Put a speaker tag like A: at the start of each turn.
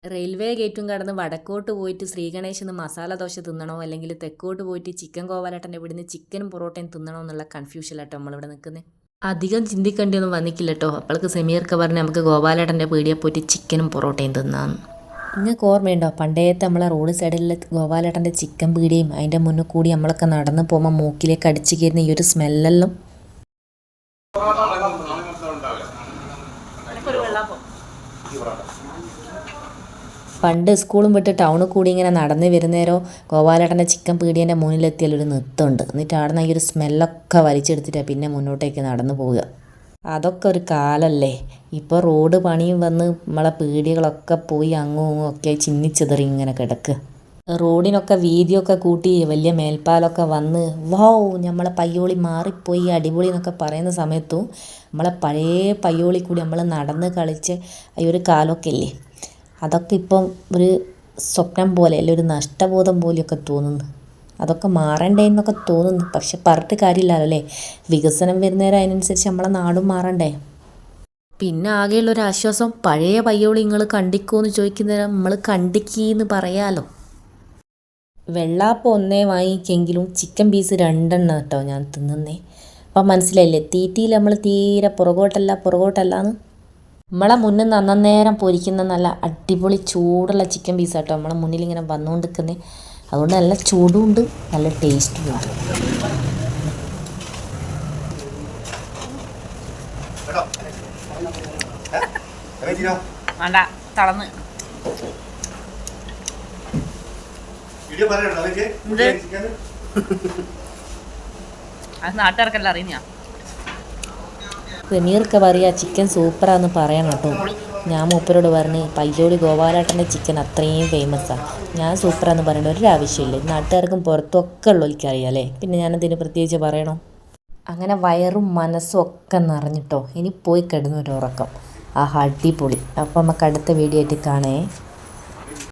A: Railway ഗേറ്റും കടന്ന് വടക്കോട്ട് പോയിട്ട് ശ്രീഗണേശിന്ന് മസാല ദോശ തിന്നണോ അല്ലെങ്കിൽ തെക്കോട്ട് പോയിട്ട് ചിക്കൻ കോവാലേട്ടൻ്റെ ഇവിടുന്ന് ചിക്കനും പൊറോട്ടയും തിന്നണോ എന്നുള്ള കൺഫ്യൂഷനിലാട്ടോ നമ്മളിവിടെ നിൽക്കുന്നത്. അധികം ചിന്തിക്കേണ്ടിയൊന്നും വന്നിക്കില്ല കേട്ടോ. അപ്പോൾക്ക് സെമീർക്ക് പറഞ്ഞ് നമുക്ക് ഗോപാലേട്ടൻ്റെ പീടിയെ പോയിട്ട് ചിക്കനും പൊറോട്ടയും തിന്നാന്ന്. നിങ്ങൾക്ക് ഓർമ്മയുണ്ടോ പണ്ടേത്തെ നമ്മളെ റോഡ് സൈഡിലെ ഗോപാലേട്ടൻ്റെ ചിക്കൻ പീടിയും അതിൻ്റെ മുന്നിൽ കൂടി നമ്മളൊക്കെ നടന്ന് പോകുമ്പോൾ മൂക്കിലേക്ക് അടിച്ചു കയറുന്ന ഈ ഒരു സ്മെല്ലെല്ലാം. പണ്ട് സ്കൂളും വിട്ട് ടൗണിൽ കൂടി ഇങ്ങനെ നടന്ന് വരുന്നേരോ ഗോപാലേട്ടൻ്റെ ചിക്കൻ പീടിയൻ്റെ മുന്നിലെത്തിയാലൊരു നിർത്തമുണ്ട്. എന്നിട്ട് അവിടെ ഈ ഒരു സ്മെല്ലൊക്കെ വലിച്ചെടുത്തിട്ടാണ് പിന്നെ മുന്നോട്ടേക്ക് നടന്നു പോവുക. അതൊക്കെ ഒരു കാലല്ലേ. ഇപ്പോൾ റോഡ് പണിയും വന്ന് നമ്മളെ പീടികളൊക്കെ പോയി അങ്ങും ഇങ്ങും ഒക്കെ ചിന്നിച്ചെതറി ഇങ്ങനെ കിടക്കുക. റോഡിനൊക്കെ വീതിയൊക്കെ കൂട്ടി വലിയ മേൽപ്പാലമൊക്കെ വന്ന് വൗ നമ്മളെ പയ്യോളി മാറിപ്പോയി അടിപൊളി എന്നൊക്കെ പറയുന്ന സമയത്തും നമ്മളെ പഴയ പയ്യോളി കൂടി നമ്മൾ നടന്ന് കളിച്ച് ഈ ഒരു കാലമൊക്കെ ഇല്ലേ, അതൊക്കെ ഇപ്പം ഒരു സ്വപ്നം പോലെ അല്ലെ ഒരു നഷ്ടബോധം പോലെയൊക്കെ തോന്നുന്നു. അതൊക്കെ മാറണ്ടേ എന്നൊക്കെ തോന്നുന്നു. പക്ഷെ പറഞ്ഞിട്ട് കാര്യമില്ലല്ലോ അല്ലേ, വികസനം വരുന്നേരം അതിനനുസരിച്ച് നമ്മളെ നാടും മാറണ്ടേ. പിന്നെ ആകെയുള്ളൊരു ആശ്വാസം പഴയ പയ്യോളി നിങ്ങൾ കണ്ടിക്കോന്ന് ചോദിക്കുന്നേരം നമ്മൾ കണ്ടിക്കീന്ന് പറയാലോ. വെള്ളാപ്പം ഒന്നേ വാങ്ങിക്കെങ്കിലും ചിക്കൻ പീസ് 2 കേട്ടോ ഞാൻ തിന്നുന്നേ. അപ്പം മനസ്സിലായില്ലേ, തീറ്റിയിൽ നമ്മൾ തീരെ പുറകോട്ടല്ലാന്ന്. നമ്മളെ മുന്നിൽ നിന്ന് അന്നേരം പൊരിക്കുന്ന നല്ല അടിപൊളി ചൂടുള്ള ചിക്കൻ പീസാട്ടോ നമ്മളെ മുന്നിൽ ഇങ്ങനെ വന്നുകൊണ്ടിരിക്കുന്നത്. അതുകൊണ്ട് നല്ല ചൂടും ഉണ്ട്, നല്ല ടേസ്റ്റും ഉണ്ട്.
B: നാട്ടുകാർക്കെല്ലാം അറിയുന്ന
A: സെമീർക്ക് പറയുക ചിക്കൻ സൂപ്പറാന്ന് പറയണം കേട്ടോ. ഞാൻ മൂപ്പരോട് പറഞ്ഞ് പയ്യോളി ഗോപാലേട്ടൻ്റെ ചിക്കൻ അത്രയും ഫേമസാണ്, ഞാൻ സൂപ്പറാന്ന് പറയേണ്ട ഒരാവശ്യമില്ല. നാട്ടുകാർക്കും പുറത്തൊക്കെ ഉള്ളവർക്കറിയാം അല്ലേ, പിന്നെ ഞാനതിന് പ്രത്യേകിച്ച് പറയണോ. അങ്ങനെ വയറും മനസ്സും ഒക്കെ നിറഞ്ഞിട്ടോ ഇനി പോയി കിടന്നൊരു ഉറക്കം. ആഹാ അടിപൊളി. അപ്പോൾ നമുക്ക് അടുത്ത വീഡിയോ ആയിട്ട് കാണേ.